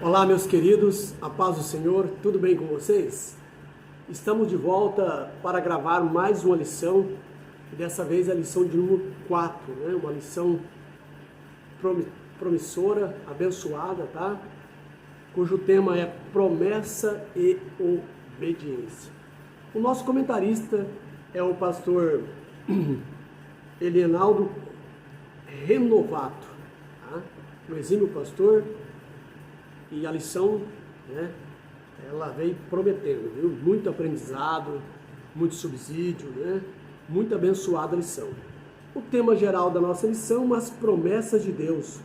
Olá, meus queridos, a paz do Senhor, tudo bem com vocês? Estamos de volta para gravar mais uma lição, e dessa vez a lição de número 4, né? Uma lição promissora, abençoada, tá? Cujo tema é promessa e obediência. O nosso comentarista é o pastor Elienaldo Renovato, tá? Um exímio pastor. E a lição, né, ela veio prometendo, viu? Muito aprendizado, muito subsídio, né? Muito abençoada a lição. O tema geral da nossa lição, as promessas de Deus.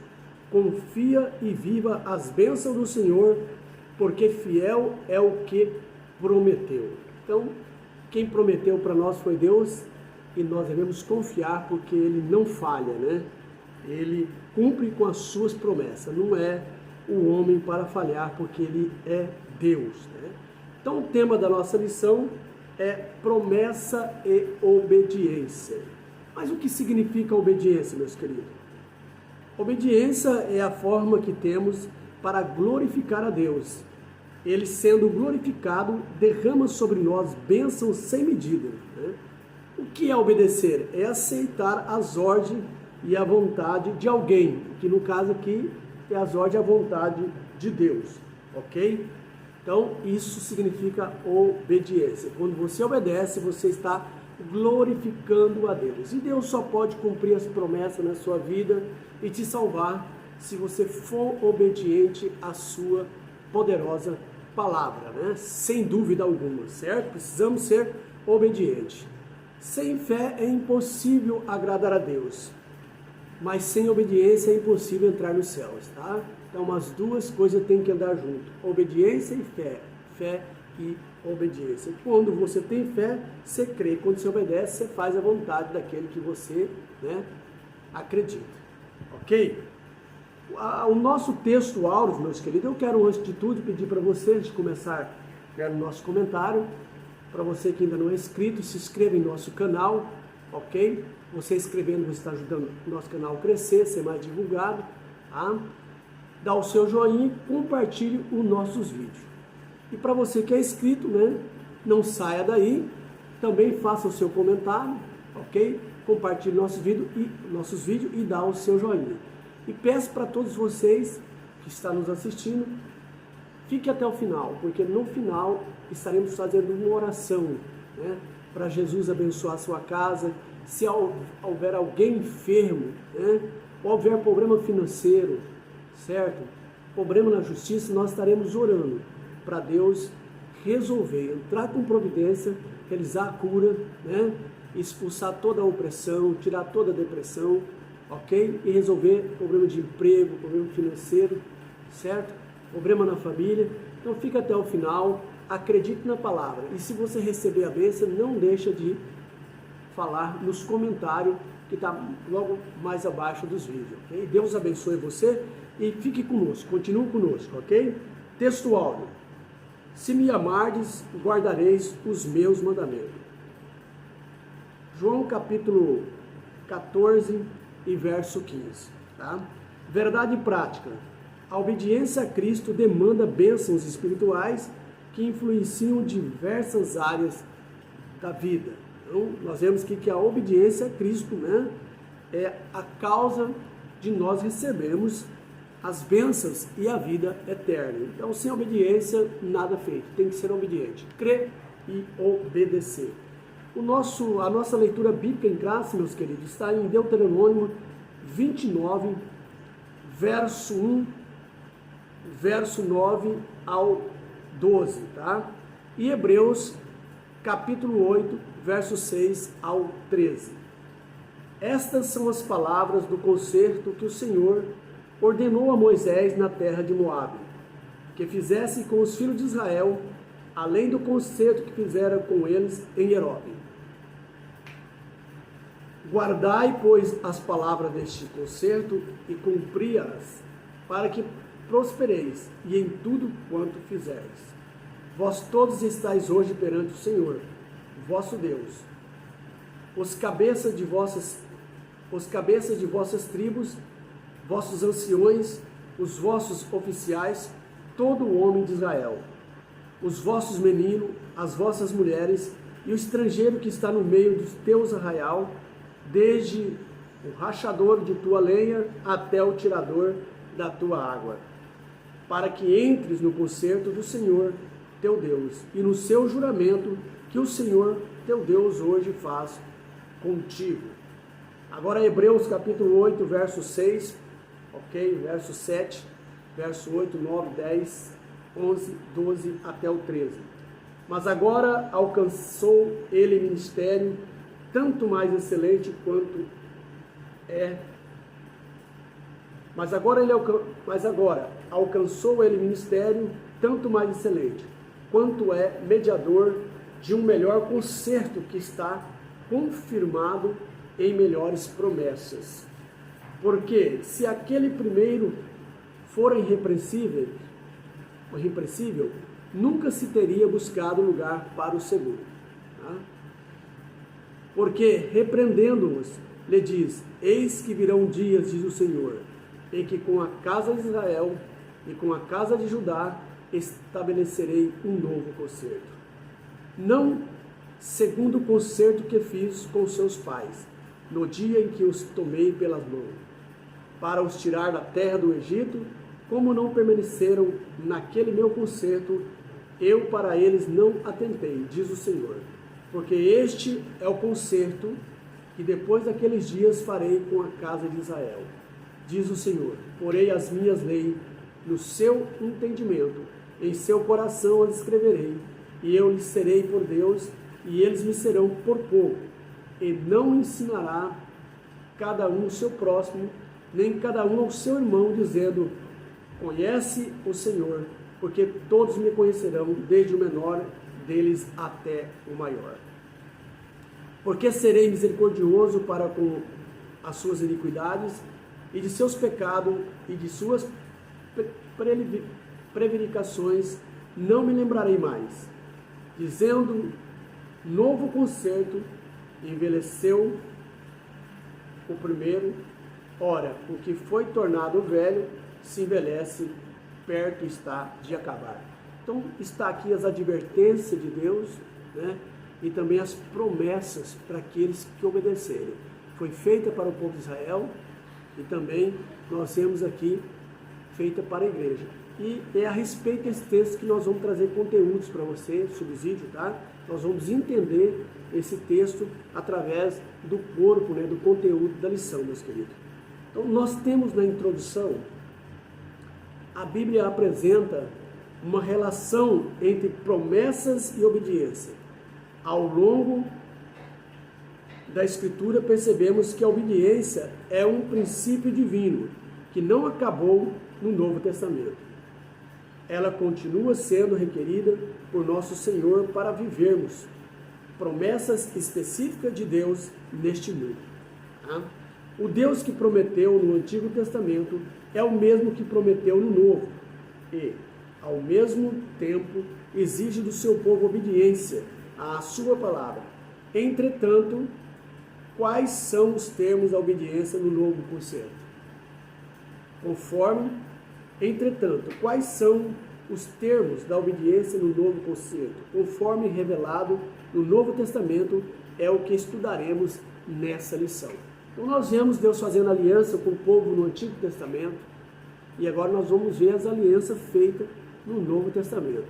Confia e viva as bênçãos do Senhor, porque fiel é o que prometeu. Então, quem prometeu para nós foi Deus e nós devemos confiar porque Ele não falha, né? Ele cumpre com as suas promessas, não é o homem para falhar, porque ele é Deus, né? Então o tema da nossa lição é promessa e obediência. Mas o que significa obediência, meus queridos? Obediência é a forma que temos para glorificar a Deus. Ele, sendo glorificado, derrama sobre nós bênçãos sem medida, né? O que é obedecer? É aceitar as ordens e a vontade de alguém, que no caso aqui é as ordens e a vontade de Deus, ok? Então, isso significa obediência. Quando você obedece, você está glorificando a Deus. E Deus só pode cumprir as promessas na sua vida e te salvar se você for obediente à sua poderosa palavra, né? Sem dúvida alguma, certo? Precisamos ser obedientes. Sem fé é impossível agradar a Deus. Mas sem obediência é impossível entrar nos céus, tá? Então as duas coisas têm que andar junto, obediência e fé, fé e obediência. Quando você tem fé, você crê, quando você obedece, você faz a vontade daquele que você, né, acredita, ok? O nosso texto áureo, meus queridos, eu quero antes de tudo pedir para você, antes de começar o nosso comentário, para você que ainda não é inscrito, se inscreva em nosso canal, ok? Você escrevendo, você está ajudando o nosso canal a crescer, ser mais divulgado, tá? Dá o seu joinha e compartilhe os nossos vídeos. E para você que é inscrito, né, não saia daí, também faça o seu comentário, ok? Compartilhe nossos vídeos e dá o seu joinha. E peço para todos vocês que estão nos assistindo, fique até o final, porque no final estaremos fazendo uma oração, né, para Jesus abençoar a sua casa. Se houver alguém enfermo, né, ou houver problema financeiro, certo? Problema na justiça, nós estaremos orando para Deus resolver, entrar com providência, realizar a cura, né, expulsar toda a opressão, tirar toda a depressão, ok? E resolver problema de emprego, problema financeiro, certo? Problema na família. Então fica até o final, acredite na palavra. E se você receber a bênção, não deixa de falar nos comentários que está logo mais abaixo dos vídeos, ok? Deus abençoe você e fique conosco, continue conosco, ok? Texto áudio. Se me amardes, guardareis os meus mandamentos. João capítulo 14 e verso 15, tá? Verdade prática. A obediência a Cristo demanda bênçãos espirituais que influenciam diversas áreas da vida. Então, nós vemos que a obediência a Cristo, né, é a causa de nós recebermos as bênçãos e a vida eterna. Então, sem obediência, nada feito. Tem que ser obediente. Crer e obedecer. A nossa leitura bíblica em classe, meus queridos, está em Deuteronômio 29, verso 1, verso 9 ao 12, tá? E Hebreus capítulo 8, versos 6 ao 13. Estas são as palavras do concerto que o Senhor ordenou a Moisés na terra de Moabe, que fizesse com os filhos de Israel, além do concerto que fizera com eles em Herobe. Guardai, pois, as palavras deste concerto e cumpri-as, para que prospereis e em tudo quanto fizeres. Vós todos estáis hoje perante o Senhor, vosso Deus. Os cabeças de vossas tribos, vossos anciões, os vossos oficiais, todo o homem de Israel, os vossos meninos, as vossas mulheres e o estrangeiro que está no meio dos teus arraial, desde o rachador de tua lenha até o tirador da tua água, para que entres no concerto do Senhor teu Deus e no seu juramento que o Senhor teu Deus hoje faz contigo. Agora Hebreus capítulo 8, verso 6, ok? Verso 7, verso 8, 9, 10, 11, 12 até o 13. Mas agora alcançou ele ministério tanto mais excelente quanto é. Mas agora alcançou ele ministério tanto mais excelente, quanto é mediador de um melhor concerto que está confirmado em melhores promessas. Porque se aquele primeiro for irrepreensível, nunca se teria buscado lugar para o segundo. Tá? Porque repreendendo-os, lhe diz: eis que virão dias, diz o Senhor, em que com a casa de Israel e com a casa de Judá estabelecerei um novo concerto. Não segundo o concerto que fiz com seus pais, no dia em que os tomei pelas mãos, para os tirar da terra do Egito, como não permaneceram naquele meu concerto, eu para eles não atentei, diz o Senhor. Porque este é o concerto que depois daqueles dias farei com a casa de Israel, diz o Senhor. Porei as minhas leis no seu entendimento, em seu coração as escreverei, e eu lhes serei por Deus, e eles me serão por povo. E não ensinará cada um o seu próximo, nem cada um ao seu irmão, dizendo: conhece o Senhor, porque todos me conhecerão, desde o menor deles até o maior. Porque serei misericordioso para com as suas iniquidades, e de seus pecados e de suas prevaricações não me lembrarei mais. Dizendo: novo concerto, envelheceu o primeiro. Ora, o que foi tornado velho se envelhece, perto está de acabar. Então está aqui as advertências de Deus, né? E também as promessas para aqueles que obedecerem. Foi feita para o povo de Israel e também nós temos aqui feita para a igreja. E é a respeito desse texto que nós vamos trazer conteúdos para você, subsídio, tá? Nós vamos entender esse texto através do corpo, né, do conteúdo da lição, meus queridos. Então nós temos na introdução, a Bíblia apresenta uma relação entre promessas e obediência. Ao longo da Escritura percebemos que a obediência é um princípio divino que não acabou no Novo Testamento. Ela continua sendo requerida por nosso Senhor para vivermos promessas específicas de Deus neste mundo. Tá? O Deus que prometeu no Antigo Testamento é o mesmo que prometeu no Novo e, ao mesmo tempo, exige do seu povo obediência à sua palavra. Entretanto, quais são os termos da obediência no novo concerto? Entretanto, quais são os termos da obediência no novo concerto? Conforme revelado no Novo Testamento, é o que estudaremos nessa lição. Então nós vemos Deus fazendo aliança com o povo no Antigo Testamento e agora nós vamos ver as alianças feitas no Novo Testamento.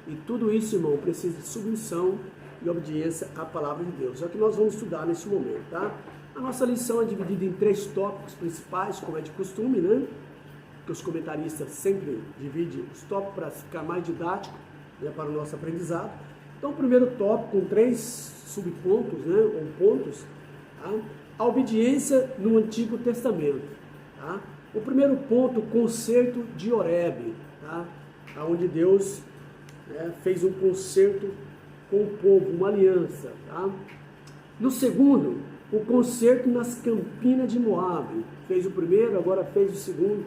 E tudo isso, irmão, precisa de submissão e obediência à palavra de Deus. É o que nós vamos estudar nesse momento, tá? A nossa lição é dividida em 3 tópicos principais, como é de costume, né? Que os comentaristas sempre dividem os tópicos para ficar mais didático, né, para o nosso aprendizado. Então, o primeiro tópico, com 3 subpontos, né, ou pontos, tá? A obediência no Antigo Testamento. Tá? O primeiro ponto, o concerto de Horebe, tá? Onde Deus, né, fez um concerto com o povo, uma aliança. Tá? No segundo, o concerto nas campinas de Moabe. Fez o primeiro, agora fez o segundo,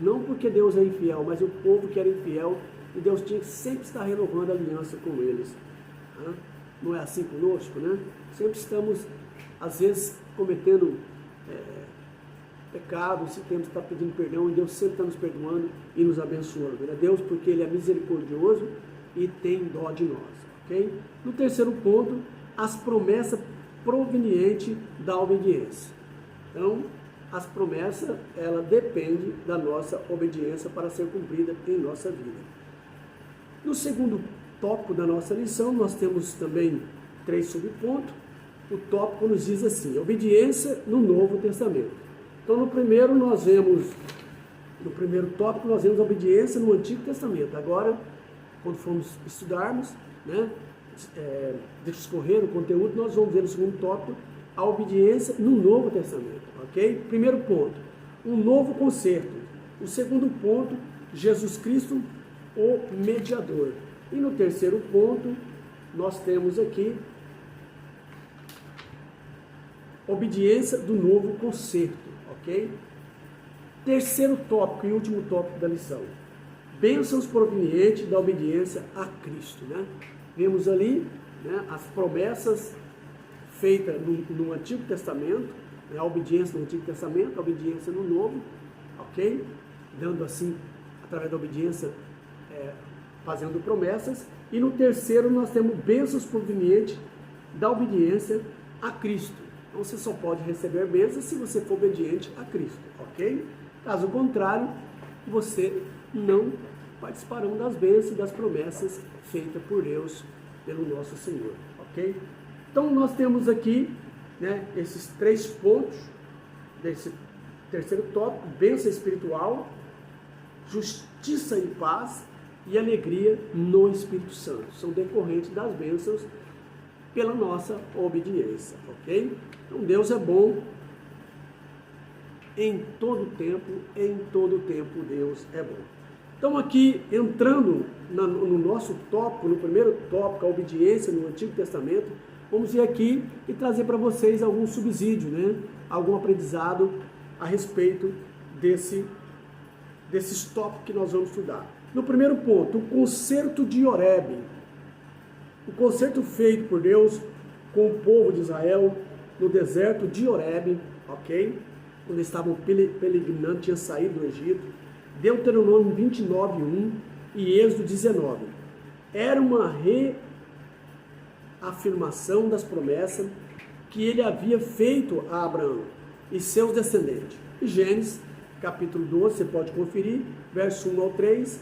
não porque Deus é infiel, mas o povo que era infiel, e Deus tinha que sempre estar renovando a aliança com eles. Tá? Não é assim conosco, né? Sempre estamos, às vezes, cometendo pecado, se temos que estar pedindo perdão, e Deus sempre está nos perdoando e nos abençoando. Glória a Deus, porque Ele é misericordioso e tem dó de nós, ok? No terceiro ponto, as promessas provenientes da obediência. Então, as promessas, ela depende da nossa obediência para ser cumprida em nossa vida. No segundo tópico da nossa lição, nós temos também 3 subpontos. O tópico nos diz assim: obediência no Novo Testamento. Então, no primeiro tópico, nós vemos a obediência no Antigo Testamento. Agora, quando formos estudarmos, né, discorrer o conteúdo, nós vamos ver no segundo tópico a obediência no Novo Testamento, ok? Primeiro ponto, um novo concerto. O segundo ponto, Jesus Cristo, o mediador. E no terceiro ponto, nós temos aqui obediência do novo concerto, ok? Terceiro tópico e último tópico da lição, bênçãos provenientes da obediência a Cristo, né? Vemos ali, né, as promessas feitas no Antigo Testamento, né, a obediência no Antigo Testamento, a obediência no Novo, ok? Dando assim, através da obediência, fazendo promessas. E no terceiro nós temos bênçãos provenientes da obediência a Cristo. Então você só pode receber bênçãos se você for obediente a Cristo, ok? Caso contrário, você não participarão das bênçãos e das promessas feitas por Deus, pelo nosso Senhor, ok? Então nós temos aqui, né, esses 3 pontos desse terceiro tópico: bênção espiritual, justiça e paz e alegria no Espírito Santo. São decorrentes das bênçãos pela nossa obediência, ok? Então Deus é bom em todo tempo Deus é bom. Então aqui, entrando no nosso tópico, no primeiro tópico, a obediência no Antigo Testamento, vamos ir aqui e trazer para vocês algum subsídio, né? Algum aprendizado a respeito desses tópicos que nós vamos estudar. No primeiro ponto, o concerto de Horebe. O concerto feito por Deus com o povo de Israel no deserto de Horebe, ok? Quando eles estavam peregrinando, tinham saído do Egito. Deuteronômio 29:1 e Êxodo 19. Era uma reafirmação das promessas que ele havia feito a Abraão e seus descendentes. E Gênesis, capítulo 12, você pode conferir, verso 1 ao 3,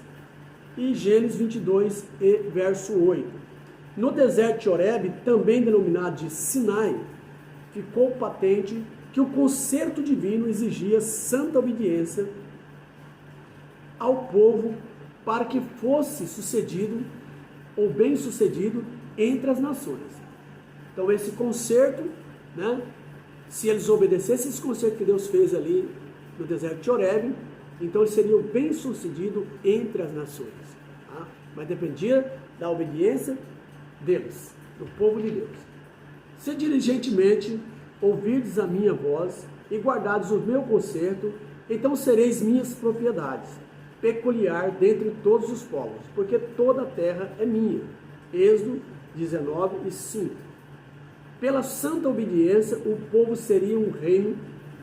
e Gênesis 22, e verso 8. No deserto de Horebe, também denominado de Sinai, ficou patente que o concerto divino exigia santa obediência ao povo para que fosse sucedido ou bem sucedido entre as nações. Então esse concerto, né, se eles obedecessem esse concerto que Deus fez ali no deserto de Horebe, então eles seriam bem sucedidos entre as nações, tá? Mas dependia da obediência deles, do povo de Deus. Se diligentemente ouvirdes a minha voz e guardardes o meu concerto, então sereis minhas propriedades, peculiar dentre todos os povos, porque toda a terra é minha. Êxodo 19:5. Pela santa obediência, o povo seria um reino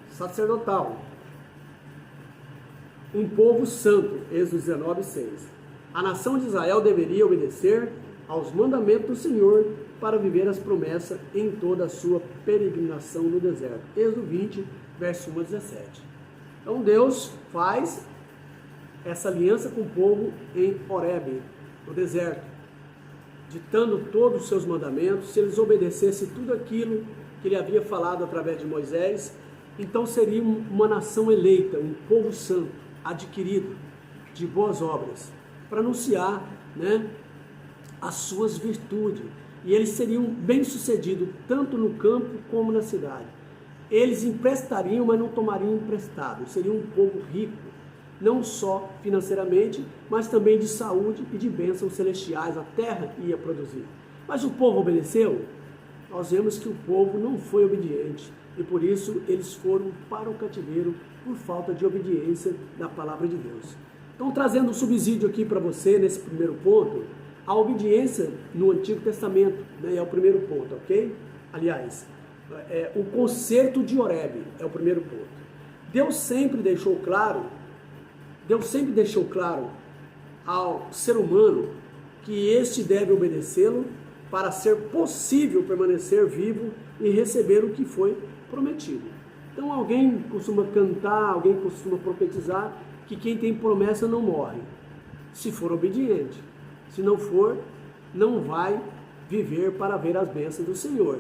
sacerdotal, um povo santo. Êxodo 19:6. A nação de Israel deveria obedecer aos mandamentos do Senhor para viver as promessas em toda a sua peregrinação no deserto. Êxodo 20, verso 1 a 17. Então Deus faz essa aliança com o povo em Horebe, no deserto, ditando todos os seus mandamentos. Se eles obedecessem tudo aquilo que ele havia falado através de Moisés, então seria uma nação eleita, um povo santo, adquirido, de boas obras, para anunciar, né, as suas virtudes. E eles seriam bem-sucedidos tanto no campo como na cidade. Eles emprestariam, mas não tomariam emprestado. Seriam um povo rico, não só financeiramente, mas também de saúde e de bênçãos celestiais. A terra ia produzir. Mas o povo obedeceu? Nós vemos que o povo não foi obediente. E por isso eles foram para o cativeiro por falta de obediência da palavra de Deus. Então, trazendo um subsídio aqui para você nesse primeiro ponto, a obediência no Antigo Testamento, né, é o primeiro ponto, ok? Aliás, o concerto de Horebe é o primeiro ponto. Deus sempre deixou claro ao ser humano que este deve obedecê-lo para ser possível permanecer vivo e receber o que foi prometido. Então alguém costuma cantar, alguém costuma profetizar que quem tem promessa não morre, se for obediente. Se não for, não vai viver para ver as bênçãos do Senhor.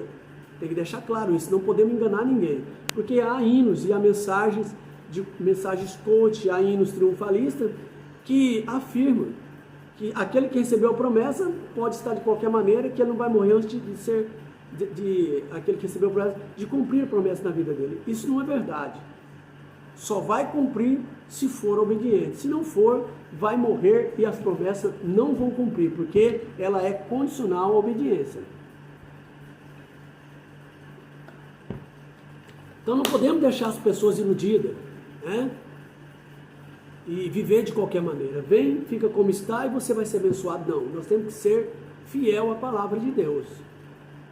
Tem que deixar claro isso, não podemos enganar ninguém, porque há hinos e há mensagens coach, há hinos triunfalistas que afirmam que aquele que recebeu a promessa pode estar de qualquer maneira, que ele não vai morrer antes de ser aquele que recebeu a promessa, de cumprir a promessa na vida dele. Isso não é verdade. Só vai cumprir se for obediente. Se não for, vai morrer e as promessas não vão cumprir, porque ela é condicional à obediência. Então não podemos deixar as pessoas iludidas, né? E viver de qualquer maneira. Vem, fica como está e você vai ser abençoado. Não, nós temos que ser fiel à palavra de Deus.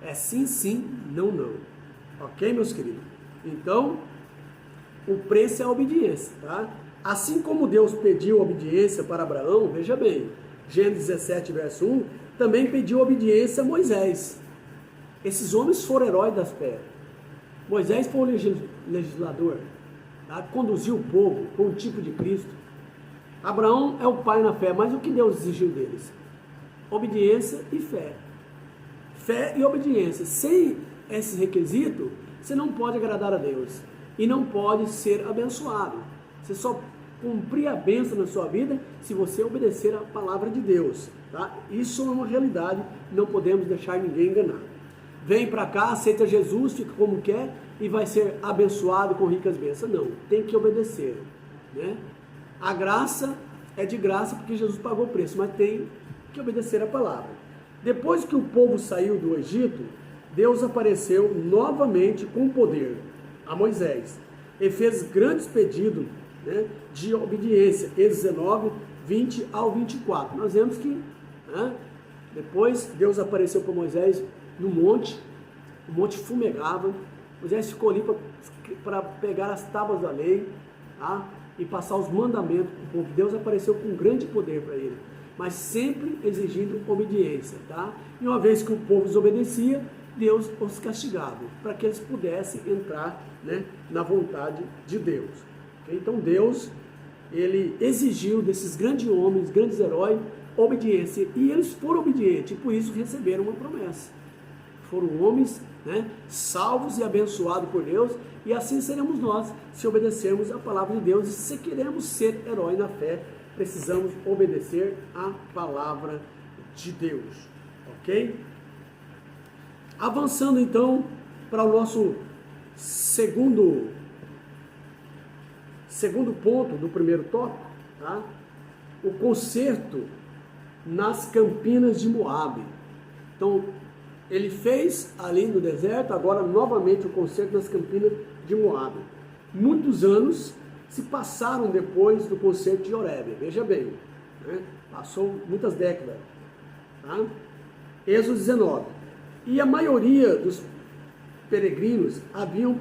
É sim, sim, não, não. Ok, meus queridos? Então, o preço é a obediência, tá? Assim como Deus pediu obediência para Abraão, veja bem, Gênesis 17, verso 1, também pediu obediência a Moisés. Esses homens foram heróis da fé. Moisés foi o legislador, tá? Conduziu o povo com o tipo de Cristo. Abraão é o pai na fé, mas o que Deus exigiu deles? Obediência e fé. Fé e obediência. Sem esse requisito, você não pode agradar a Deus e não pode ser abençoado. Você só cumprir a bênção na sua vida se você obedecer a palavra de Deus, tá? Isso é uma realidade, não podemos deixar ninguém enganar. Vem para cá, aceita Jesus, fica como quer e vai ser abençoado com ricas bênçãos. Não, tem que obedecer, né? A graça é de graça porque Jesus pagou o preço, mas tem que obedecer a palavra. Depois que o povo saiu do Egito, Deus apareceu novamente com poder a Moisés e fez grandes pedidos, né, de obediência. Êxodo 19, 20 ao 24. Nós vemos que, né, depois Deus apareceu para Moisés no monte, o monte fumegava, Moisés ficou ali para pegar as tábuas da lei, tá, e passar os mandamentos para o povo. Deus apareceu com grande poder para ele, mas sempre exigindo obediência, tá? E uma vez que o povo desobedecia, Deus os castigava, para que eles pudessem entrar, né, na vontade de Deus. Okay? Então Deus, ele exigiu desses grandes homens, grandes heróis, obediência, e eles foram obedientes, e por isso receberam uma promessa. Foram homens, né, salvos e abençoados por Deus, e assim seremos nós, se obedecermos a palavra de Deus. E se queremos ser herói na fé, precisamos obedecer a palavra de Deus, ok? Avançando então para o nosso segundo ponto do primeiro tópico, tá? O concerto nas campinas de Moabe. Então, ele fez ali no deserto, agora novamente o concerto nas campinas de Moabe. Muitos anos se passaram depois do concerto de Horebe, veja bem, né? Passou muitas décadas, tá? Êxodo 19. E a maioria dos peregrinos haviam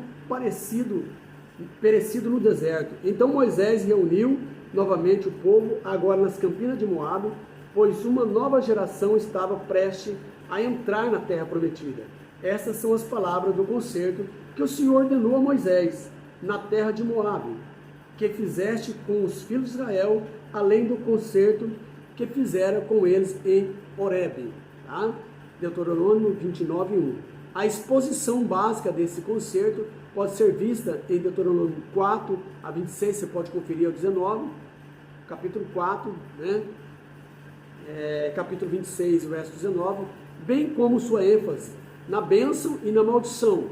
perecido no deserto. Então Moisés reuniu novamente o povo, agora nas campinas de Moabe, pois uma nova geração estava prestes a entrar na terra prometida. Essas são as palavras do concerto que o Senhor ordenou a Moisés na terra de Moabe, que fizeste com os filhos de Israel, além do concerto que fizera com eles em Horebe. Tá? Deuteronômio 29, 1. A exposição básica desse concerto pode ser vista em Deuteronômio 4 a 26, você pode conferir ao 19, capítulo 4, né? Capítulo 26, verso 19, bem como sua ênfase na bênção e na maldição,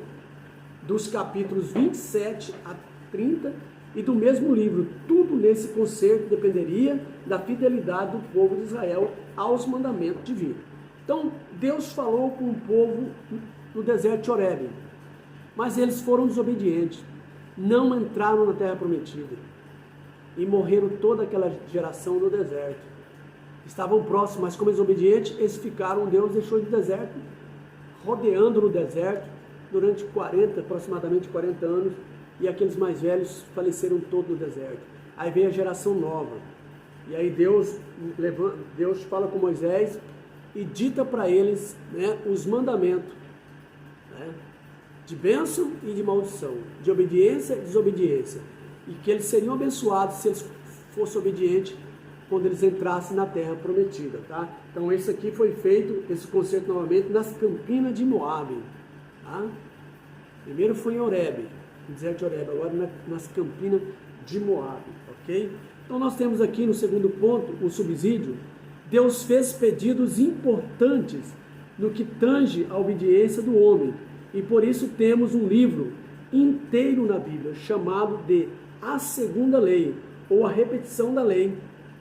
dos capítulos 27 a 30 e do mesmo livro. Tudo nesse concerto dependeria da fidelidade do povo de Israel aos mandamentos divinos. Então, Deus falou com o povo no deserto de Horebe, mas eles foram desobedientes, não entraram na terra prometida e morreram toda aquela geração no deserto. Estavam próximos, mas como desobedientes, eles ficaram, Deus deixou no deserto, rodeando no deserto, durante aproximadamente 40 anos, e aqueles mais velhos faleceram todos no deserto. Aí veio a geração nova, e aí Deus fala com Moisés e dita para eles, né, os mandamentos, né, de bênção e de maldição, de obediência e desobediência, e que eles seriam abençoados se eles fossem obedientes quando eles entrassem na terra prometida, tá? Então esse aqui foi feito, esse concerto novamente, nas campinas de Moabe, tá? Primeiro foi em Horebe, no deserto de Horebe, agora nas campinas de Moabe, ok? Então nós temos aqui no segundo ponto, o subsídio. Deus fez pedidos importantes no que tange à obediência do homem, e por isso temos um livro inteiro na Bíblia, chamado de A Segunda Lei, ou a repetição da lei,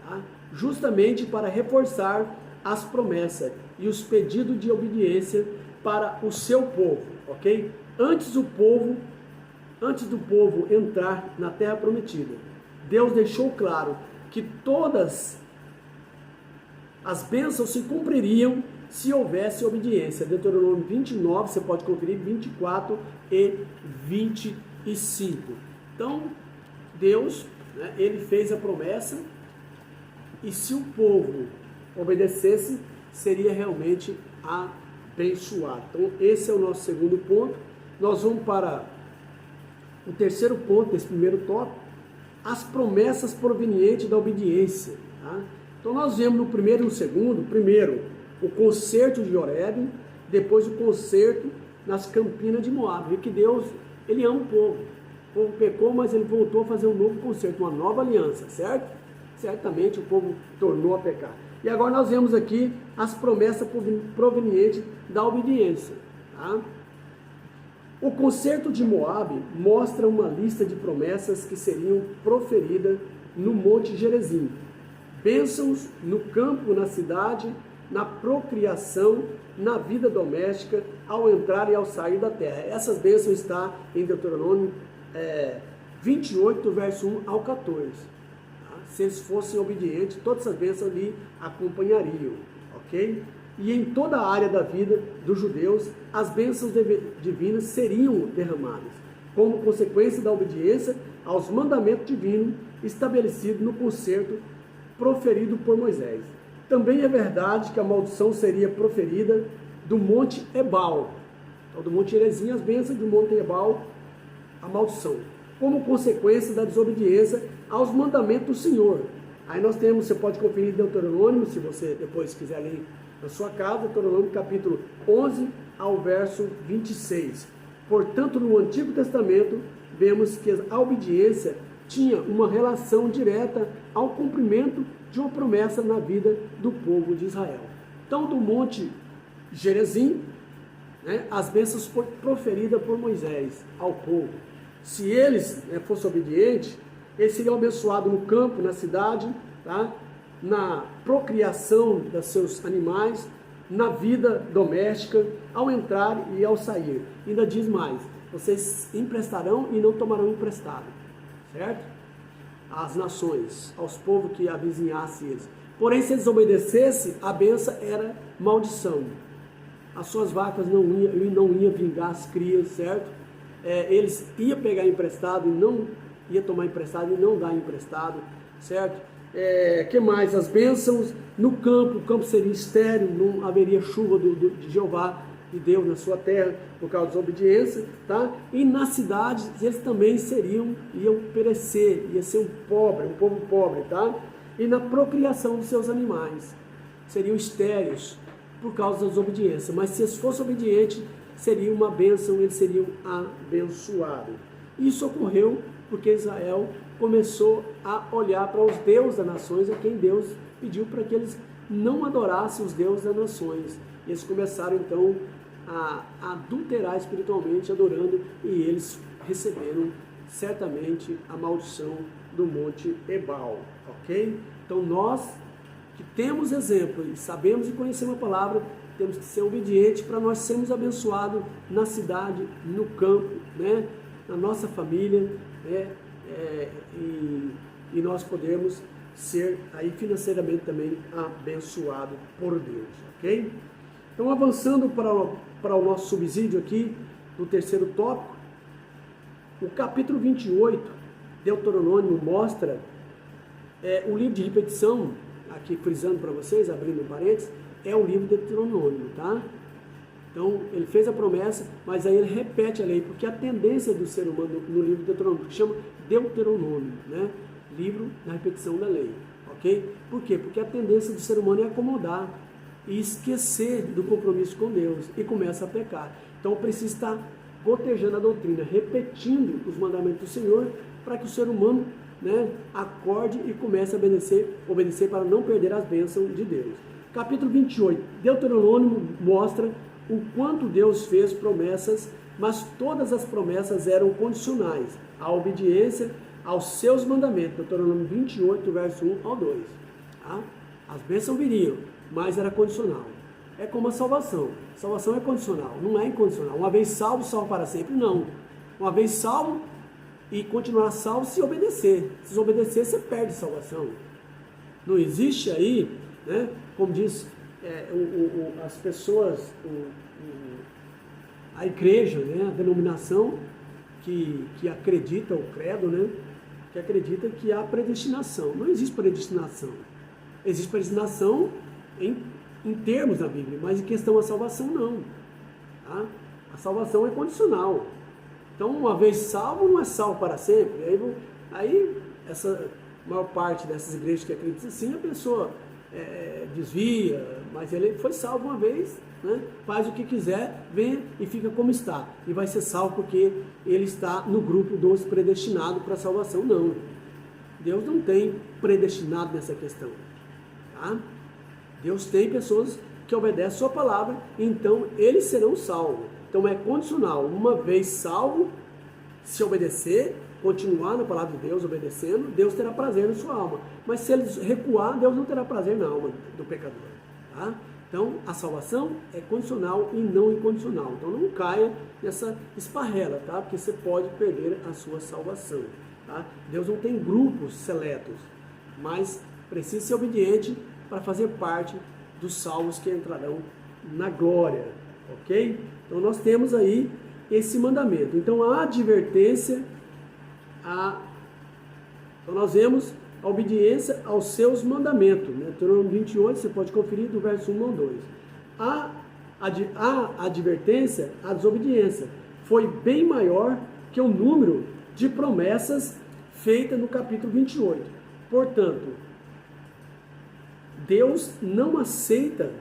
tá? Justamente para reforçar as promessas e os pedidos de obediência para o seu povo, ok? Antes do povo entrar na terra prometida, Deus deixou claro que todas as bênçãos se cumpririam se houvesse obediência. Deuteronômio 29, você pode conferir, 24 e 25. Então, Deus, né, ele fez a promessa, e se o povo obedecesse, seria realmente abençoado. Então, esse é o nosso segundo ponto. Nós vamos para o terceiro ponto desse primeiro tópico, as promessas provenientes da obediência. Tá? Então, nós vemos no primeiro e no segundo, primeiro, o concerto de Horebe, depois o concerto nas campinas de Moabe. E que Deus, ele ama o povo. O povo pecou, mas ele voltou a fazer um novo concerto, uma nova aliança, certo? Certamente o povo tornou a pecar. E agora nós vemos aqui as promessas provenientes da obediência. Tá? O concerto de Moabe mostra uma lista de promessas que seriam proferidas no Monte Gerizim. Bênçãos no campo, na cidade, na procriação, na vida doméstica, ao entrar e ao sair da terra. Essas bênçãos estão em Deuteronômio 28, verso 1 ao 14. Tá? Se eles fossem obedientes, todas essas bênçãos lhe acompanhariam, ok? E em toda a área da vida dos judeus, as bênçãos divinas seriam derramadas, como consequência da obediência aos mandamentos divinos estabelecidos no concerto proferido por Moisés. Também é verdade que a maldição seria proferida do Monte Ebal. Então, do Monte Gerizim, as bênçãos, do Monte Ebal, a maldição, como consequência da desobediência aos mandamentos do Senhor. Aí nós temos, você pode conferir Deuteronômio, se você depois quiser ler na sua casa, Deuteronômio capítulo 11 ao verso 26. Portanto, no Antigo Testamento, vemos que a obediência tinha uma relação direta ao cumprimento de uma promessa na vida do povo de Israel. Então, do Monte Gerizim, né, as bênçãos foram proferidas por Moisés ao povo. Se eles, né, fossem obedientes, eles seriam abençoados no campo, na cidade, tá? Na procriação dos seus animais, na vida doméstica, ao entrar e ao sair. Ainda diz mais, vocês emprestarão e não tomarão emprestado, certo? Às nações, aos povos que avizinhassem eles. Porém, se eles obedecessem, a benção era maldição. As suas vacas não iam vingar as crias, certo? Eles iam pegar emprestado e não ia tomar emprestado e não dar emprestado, certo? Que mais? As bênçãos no campo, o campo seria estéril, não haveria chuva de Jeová, de Deus na sua terra, por causa da desobediência, tá? E na cidade, eles também iam perecer, ia ser um povo pobre, tá? E na procriação dos seus animais, seriam estéreis por causa da desobediência, mas se eles fossem obedientes, seria uma bênção, eles seriam abençoados. Isso ocorreu porque Israel começou a olhar para os deuses das nações, a quem Deus pediu para que eles não adorassem os deuses das nações. E eles começaram então a adulterar espiritualmente, adorando, e eles receberam certamente a maldição do Monte Ebal, ok? Então nós que temos exemplo e sabemos e conhecemos a palavra, temos que ser obedientes para nós sermos abençoados na cidade, no campo, né? Na nossa família, né? E nós podemos ser aí financeiramente também abençoado por Deus, ok? Então, avançando para o nosso subsídio aqui, no terceiro tópico, O capítulo 28, Deuteronômio, mostra o livro de repetição, aqui frisando para vocês, abrindo parênteses, é o livro de Deuteronômio, tá? Então, ele fez a promessa, mas aí ele repete a lei, porque a tendência do ser humano no livro de Deuteronômio, que chama Deuteronômio, né? Livro da repetição da lei, ok? Por quê? Porque a tendência do ser humano é acomodar e esquecer do compromisso com Deus e começa a pecar. Então, precisa estar gotejando a doutrina, repetindo os mandamentos do Senhor, para que o ser humano, né, acorde e comece a obedecer para não perder as bênçãos de Deus. Capítulo 28, Deuteronômio mostra o quanto Deus fez promessas, mas todas as promessas eram condicionais à obediência aos seus mandamentos. Deuteronômio 28, verso 1 ao 2. Tá? As bênçãos viriam, mas era condicional. É como a salvação. Salvação é condicional, não é incondicional. Uma vez salvo, salvo para sempre. Não. Uma vez salvo e continuar salvo se obedecer. Se desobedecer, você perde salvação. Não existe aí, né, como diz as pessoas, a igreja, né, a denominação que acredita, o credo, né, que acredita que há predestinação. Não existe predestinação. Existe predestinação em termos da Bíblia, mas em questão da salvação, não. Tá? A salvação é condicional. Então, uma vez salvo, não é salvo para sempre. Aí essa maior parte dessas igrejas que acreditam assim, a pessoa desvia, mas ele foi salvo uma vez, né? Faz o que quiser, vem e fica como está. E vai ser salvo porque ele está no grupo dos predestinados para a salvação. Não. Deus não tem predestinado nessa questão. Tá? Deus tem pessoas que obedecem a sua palavra, então eles serão salvos. Então é condicional. Uma vez salvo, se obedecer, continuar na palavra de Deus, obedecendo, Deus terá prazer na sua alma. Mas se eles recuar, Deus não terá prazer na alma do pecador. Tá? Então a salvação é condicional e não incondicional. Então não caia nessa esparrela, tá? Porque você pode perder a sua salvação. Tá? Deus não tem grupos seletos, mas precisa ser obediente para fazer parte dos salvos que entrarão na glória, ok? Então nós temos aí esse mandamento. Então a advertência, então nós vemos a obediência aos seus mandamentos, né? Deuteronômio 28, você pode conferir do verso 1 ao 2. A advertência, a desobediência, foi bem maior que o número de promessas feitas no capítulo 28. Portanto, Deus não aceita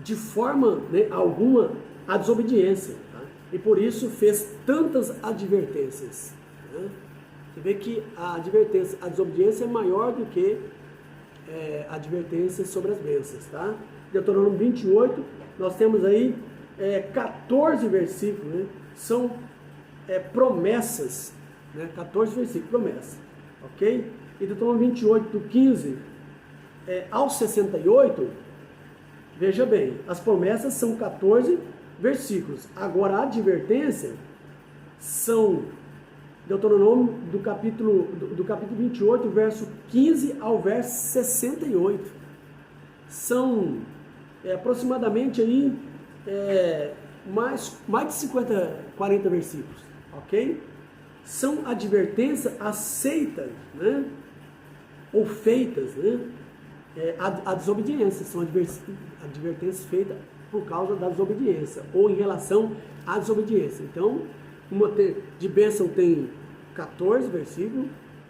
de forma, né, alguma a desobediência, tá? E por isso fez tantas advertências, né? Você vê que a desobediência é maior do que a advertência sobre as bênçãos, tá? Deuteronômio 28, nós temos aí 14 versículos, né? São promessas, né? 14 versículos, promessas, ok? E Deuteronômio 28, do 15 ao 68, veja bem, as promessas são 14 versículos. Agora a advertência são Deuteronômio do capítulo 28, verso 15 ao verso 68. São aproximadamente aí mais de 40 versículos, ok? São advertências aceitas, né? Ou feitas, né? A desobediência, são advertências feitas por causa da desobediência, ou em relação à desobediência. Então, de bênção tem 14 versículos,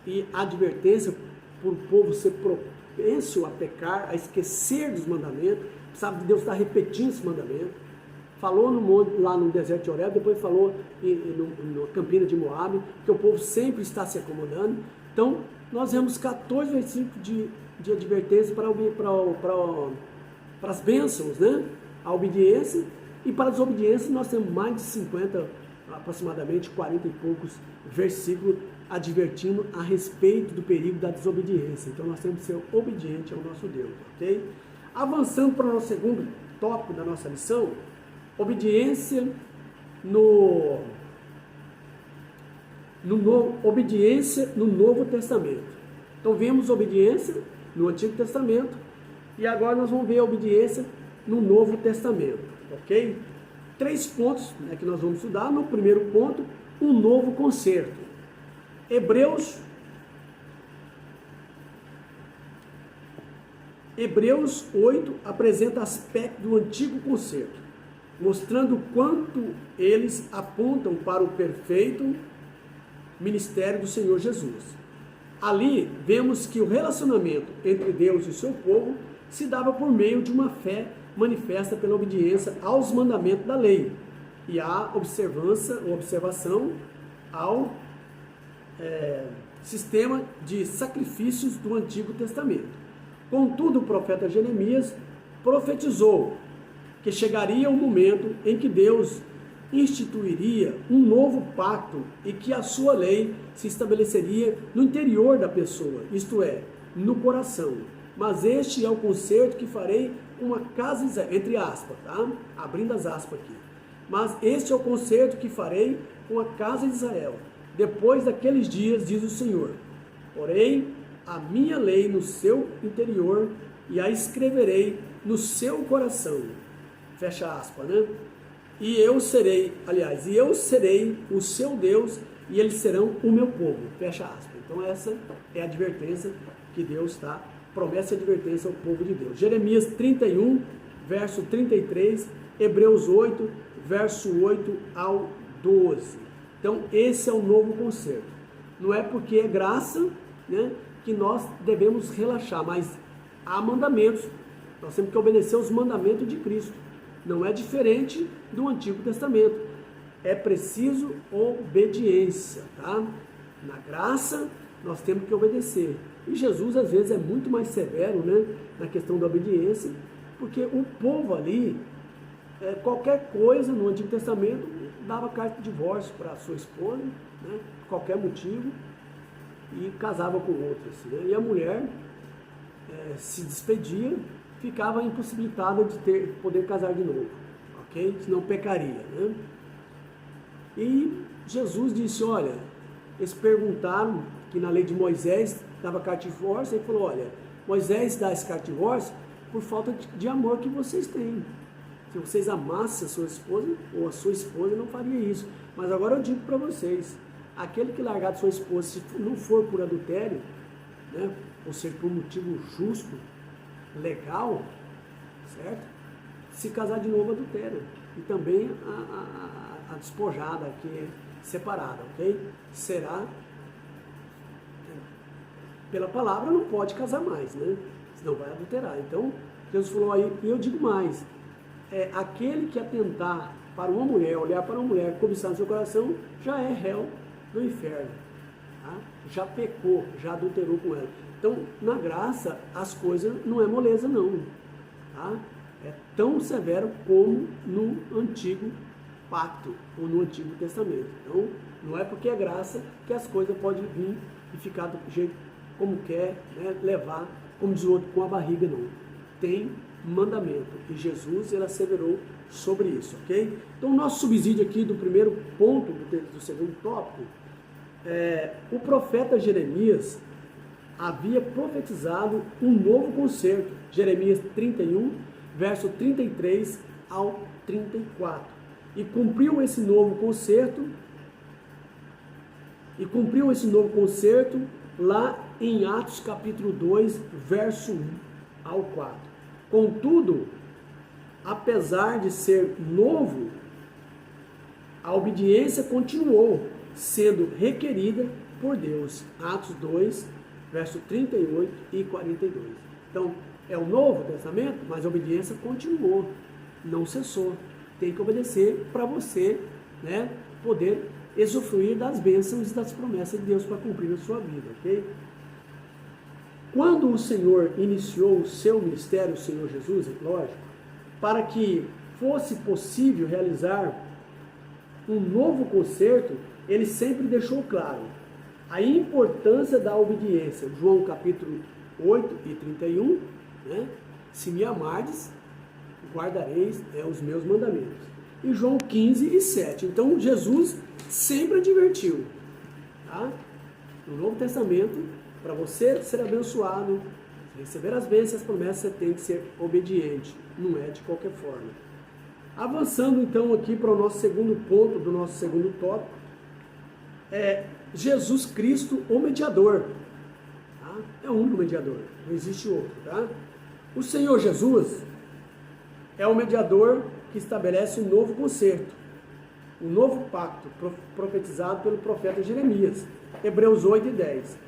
e advertência por o povo ser propenso a pecar, a esquecer dos mandamentos, sabe, Deus está repetindo esse mandamento. Falou no monte, lá no deserto de Horeb, depois falou na Campina de Moabe, que o povo sempre está se acomodando. Então, nós vemos 14 versículos de advertência para as bênçãos, né? A obediência, e para a desobediência nós temos mais de 50, aproximadamente 40 e poucos versículos advertindo a respeito do perigo da desobediência. Então nós temos que ser obedientes ao nosso Deus, ok? Avançando para o nosso segundo tópico da nossa lição, obediência obediência no Novo Testamento. Então vemos obediência no Antigo Testamento e agora nós vamos ver a obediência no Novo Testamento, ok? 3 pontos, né, que nós vamos estudar. No primeiro ponto, um novo concerto. Hebreus 8 apresenta aspectos do antigo concerto, mostrando o quanto eles apontam para o perfeito ministério do Senhor Jesus. Ali vemos que o relacionamento entre Deus e o seu povo se dava por meio de uma fé manifesta pela obediência aos mandamentos da lei e a observação ao sistema de sacrifícios do Antigo Testamento. Contudo, o profeta Jeremias profetizou que chegaria um momento em que Deus instituiria um novo pacto e que a sua lei se estabeleceria no interior da pessoa, isto é, no coração. Mas este é o concerto que farei com a casa de Israel, entre aspas, tá? Abrindo as aspas aqui. Mas este é o concerto que farei com a casa de Israel, depois daqueles dias, diz o Senhor. Porém, a minha lei no seu interior e a escreverei no seu coração. Fecha aspas, né? E eu serei o seu Deus e eles serão o meu povo. Fecha aspas. Então essa é a advertência que Deus está, promessa e advertência ao povo de Deus. Jeremias 31, verso 33, Hebreus 8, verso 8 ao 12. Então esse é o novo concerto. Não é porque é graça, né, que nós devemos relaxar, mas há mandamentos. Nós temos que obedecer os mandamentos de Cristo. Não é diferente do Antigo Testamento. É preciso obediência, tá? Na graça, nós temos que obedecer. E Jesus, às vezes, é muito mais severo, né, na questão da obediência, porque o povo ali, qualquer coisa no Antigo Testamento, dava carta de divórcio para sua esposa, né, por qualquer motivo, e casava com outro. Assim, né? E a mulher se despedia, ficava impossibilitada de poder casar de novo, ok? Senão pecaria, né? E Jesus disse, olha, eles perguntaram que na lei de Moisés dava carta de divórcio, ele falou, olha, Moisés dá esse carta de divórcio por falta de amor que vocês têm. Se vocês amassem a sua esposa, ou a sua esposa não faria isso. Mas agora eu digo para vocês, aquele que largar de sua esposa, se não for por adultério, né, ou seja, por motivo justo, legal, certo? Se casar de novo, adultério. E também a despojada, que é separada, ok? Será, pela palavra, não pode casar mais, né? Senão vai adulterar. Então, Jesus falou aí, e eu digo mais, aquele que atentar para uma mulher, olhar para uma mulher, cobiçar no seu coração, já é réu do inferno, tá? Já pecou, já adulterou com ela. Então, na graça, as coisas não é moleza não, tá? É tão severo como no Antigo Pacto, ou no Antigo Testamento. Então, não é porque é graça que as coisas podem vir e ficar do jeito como quer, né? Levar, como diz o outro, com a barriga não. Tem mandamento, e Jesus, ele asseverou sobre isso, ok? Então, o nosso subsídio aqui do primeiro ponto, do segundo tópico, o profeta Jeremias havia profetizado um novo concerto, Jeremias 31, verso 33 ao 34, e cumpriu esse novo concerto lá em Atos capítulo 2, verso 1 ao 4. Contudo, apesar de ser novo, a obediência continuou sendo requerida por Deus. Atos 2, verso 38 e 42. Então, é o Novo Testamento, mas a obediência continuou, não cessou. Tem que obedecer para você, né, poder usufruir das bênçãos e das promessas de Deus para cumprir na sua vida, ok? Quando o Senhor iniciou o seu ministério, o Senhor Jesus, é lógico, para que fosse possível realizar um novo concerto, ele sempre deixou claro a importância da obediência. João capítulo 8 e 31, né? Se me amardes, guardareis os meus mandamentos. E João 15 e 7. Então Jesus sempre advertiu, tá? No Novo Testamento, para você ser abençoado, receber as bênçãos, as promessas, você tem que ser obediente. Não é de qualquer forma. Avançando então aqui para o nosso segundo ponto, do nosso segundo tópico, é Jesus Cristo, o mediador. Tá? É o único mediador, não existe outro. Tá? O Senhor Jesus é o mediador que estabelece um novo concerto, um novo pacto profetizado pelo profeta Jeremias, Hebreus 8 e 10.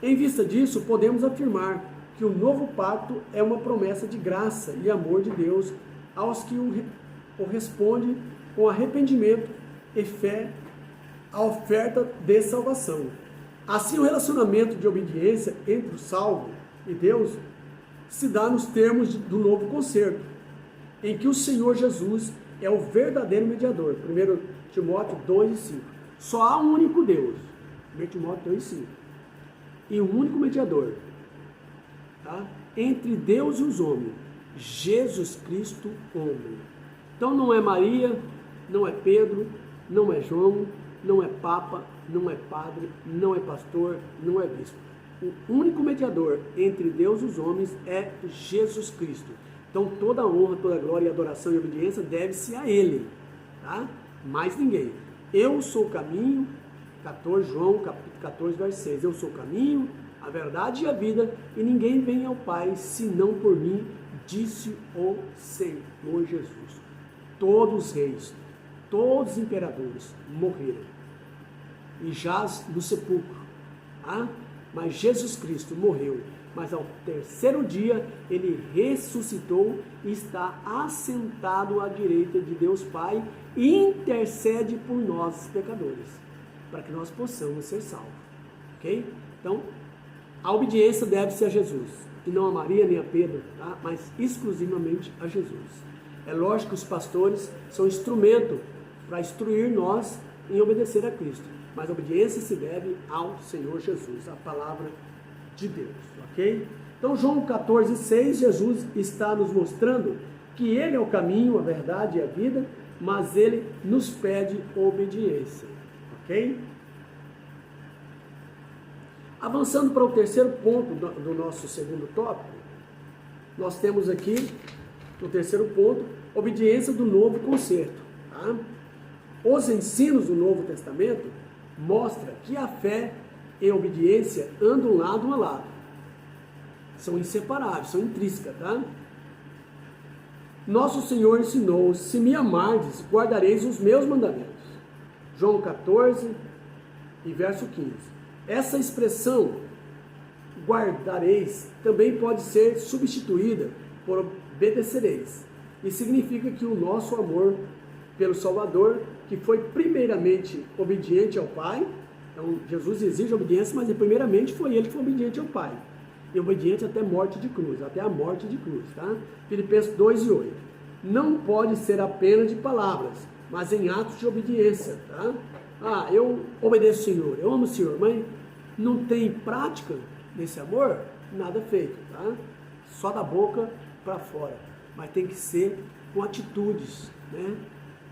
Em vista disso, podemos afirmar que o novo pacto é uma promessa de graça e amor de Deus aos que o respondem com arrependimento e fé à oferta de salvação. Assim, o relacionamento de obediência entre o salvo e Deus se dá nos termos do novo concerto, em que o Senhor Jesus é o verdadeiro mediador. 1 Timóteo 2 e 5. Só há um único Deus. 1 Timóteo 2 e 5. E um único mediador, tá? Entre Deus e os homens, Jesus Cristo, homem. Então não é Maria, não é Pedro, não é João, não é Papa, não é padre, não é pastor, não é bispo. O único mediador entre Deus e os homens é Jesus Cristo. Então toda a honra, toda a glória, adoração e obediência deve-se a Ele, tá? Mais ninguém. Eu sou o caminho, 14, João capítulo 14, verso 6. Eu sou o caminho, a verdade e a vida, e ninguém vem ao Pai senão por mim, disse o Senhor Jesus. Todos os reis, todos os imperadores morreram e jaz no sepulcro, tá? Mas Jesus Cristo morreu, mas ao terceiro dia ele ressuscitou e está assentado à direita de Deus Pai e intercede por nós, pecadores, para que nós possamos ser salvos, ok? Então, a obediência deve-se a Jesus, e não a Maria nem a Pedro, tá? Mas exclusivamente a Jesus. É lógico que os pastores são instrumento para instruir nós em obedecer a Cristo, mas a obediência se deve ao Senhor Jesus, a palavra de Deus, ok? Então, João 14, 6, Jesus está nos mostrando que Ele é o caminho, a verdade e a vida, mas Ele nos pede obediência, ok? Avançando para o terceiro ponto do nosso segundo tópico, nós temos aqui, no terceiro ponto, obediência do novo concerto. Tá? Os ensinos do Novo Testamento mostram que a fé e a obediência andam lado a lado. São inseparáveis, são intrínsecas, tá? Nosso Senhor ensinou: se me amardes, guardareis os meus mandamentos. João 14 e verso 15. Essa expressão, guardareis, também pode ser substituída por obedecereis. E significa que o nosso amor pelo Salvador, que foi primeiramente obediente ao Pai, então Jesus exige obediência, mas primeiramente foi ele que foi obediente ao Pai. E obediente até morte de cruz, até a morte de cruz, tá? Filipenses 2 e 8. Não pode ser apenas de palavras, mas em atos de obediência, tá? Ah, eu obedeço o Senhor, eu amo o Senhor, mas não tem prática nesse amor, nada feito, tá? Só da boca para fora, mas tem que ser com atitudes, né?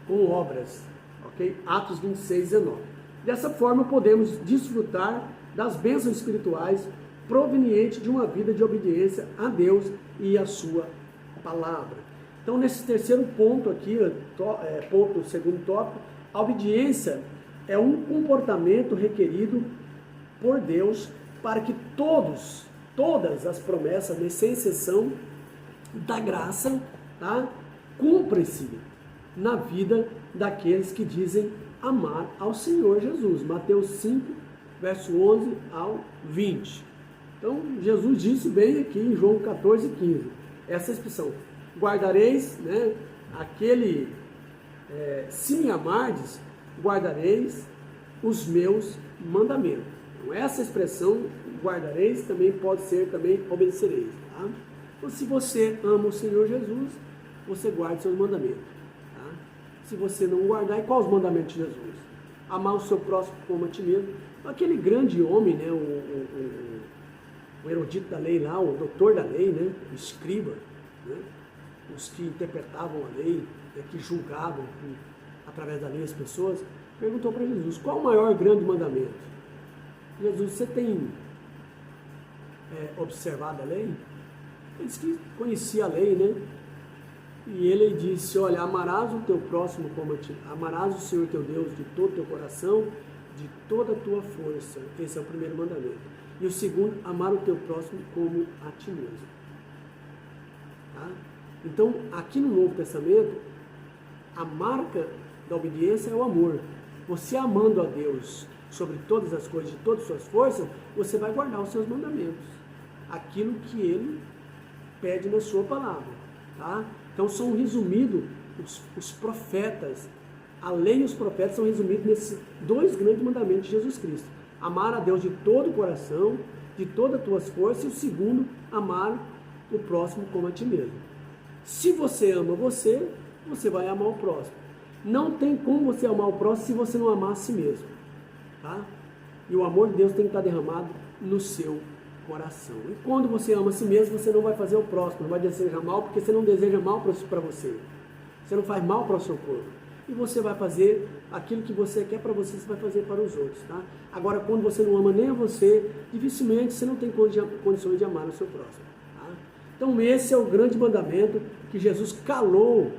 Com obras, ok? Atos 26, 19. Dessa forma podemos desfrutar das bênçãos espirituais provenientes de uma vida de obediência a Deus e a sua palavra. Então, nesse terceiro ponto aqui, segundo tópico, a obediência é um comportamento requerido por Deus para que todas as promessas, sem exceção da graça, tá, cumpram-se na vida daqueles que dizem amar ao Senhor Jesus. Mateus 5, verso 11 ao 20. Então, Jesus disse bem aqui em João 14, 15, essa expressão, guardareis, né, se me amardes, guardareis os meus mandamentos. Então, essa expressão, guardareis, também pode ser, também obedecereis. Tá? Então, se você ama o Senhor Jesus, você guarda seus mandamentos. Tá? Se você não guardar, quais os mandamentos de Jesus? Amar o seu próximo como a ti mesmo. Aquele grande homem, né, o erudito da lei lá, o doutor da lei, né, o escriba, né, os que interpretavam a lei, né, que julgavam através da lei as pessoas, perguntou para Jesus, qual o maior grande mandamento? Jesus, você tem observado a lei? Ele disse que conhecia a lei, né? E ele disse, olha, amarás o teu próximo como a ti, amarás o Senhor teu Deus de todo o teu coração, de toda a tua força. Esse é o primeiro mandamento. E o segundo, amar o teu próximo como a ti mesmo. Tá? Então, aqui no Novo Testamento, a marca da obediência é o amor. Você amando a Deus sobre todas as coisas, de todas as suas forças, você vai guardar os seus mandamentos. Aquilo que Ele pede na sua palavra. Tá? Então, são resumidos os profetas. A lei e os profetas são resumidos nesses dois grandes mandamentos de Jesus Cristo. Amar a Deus de todo o coração, de todas as tuas forças. E o segundo, amar o próximo como a ti mesmo. Se você ama você, você vai amar o próximo. Não tem como você amar o próximo se você não amar a si mesmo. Tá? E o amor de Deus tem que estar derramado no seu coração. E quando você ama a si mesmo, você não vai fazer o próximo, não vai desejar mal, porque você não deseja mal para você. Você não faz mal para o seu corpo. E você vai fazer aquilo que você quer para você, você vai fazer para os outros. Tá? Agora, quando você não ama nem a você, dificilmente você não tem condições de amar o seu próximo. Tá? Então, esse é o grande mandamento que Jesus calou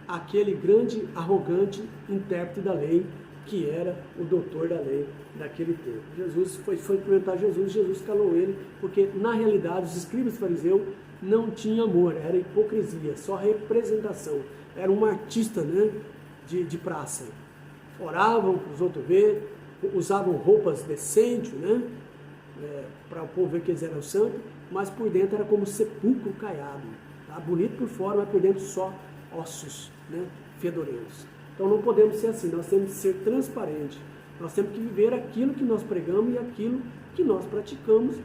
aquele grande, arrogante intérprete da lei, que era o doutor da lei daquele tempo. Jesus foi perguntar a Jesus calou ele, porque na realidade os escribas fariseus não tinham amor, era hipocrisia, só representação. Era um artista, né, de praça. Oravam para os outros ver, usavam roupas decentes, né, para o povo ver que eles eram santos, mas por dentro era como sepulcro caiado. Tá? Bonito por fora, mas por dentro só ossos, né, fedorentos. Então não podemos ser assim, nós temos que ser transparentes, nós temos que viver aquilo que nós pregamos e aquilo que nós praticamos,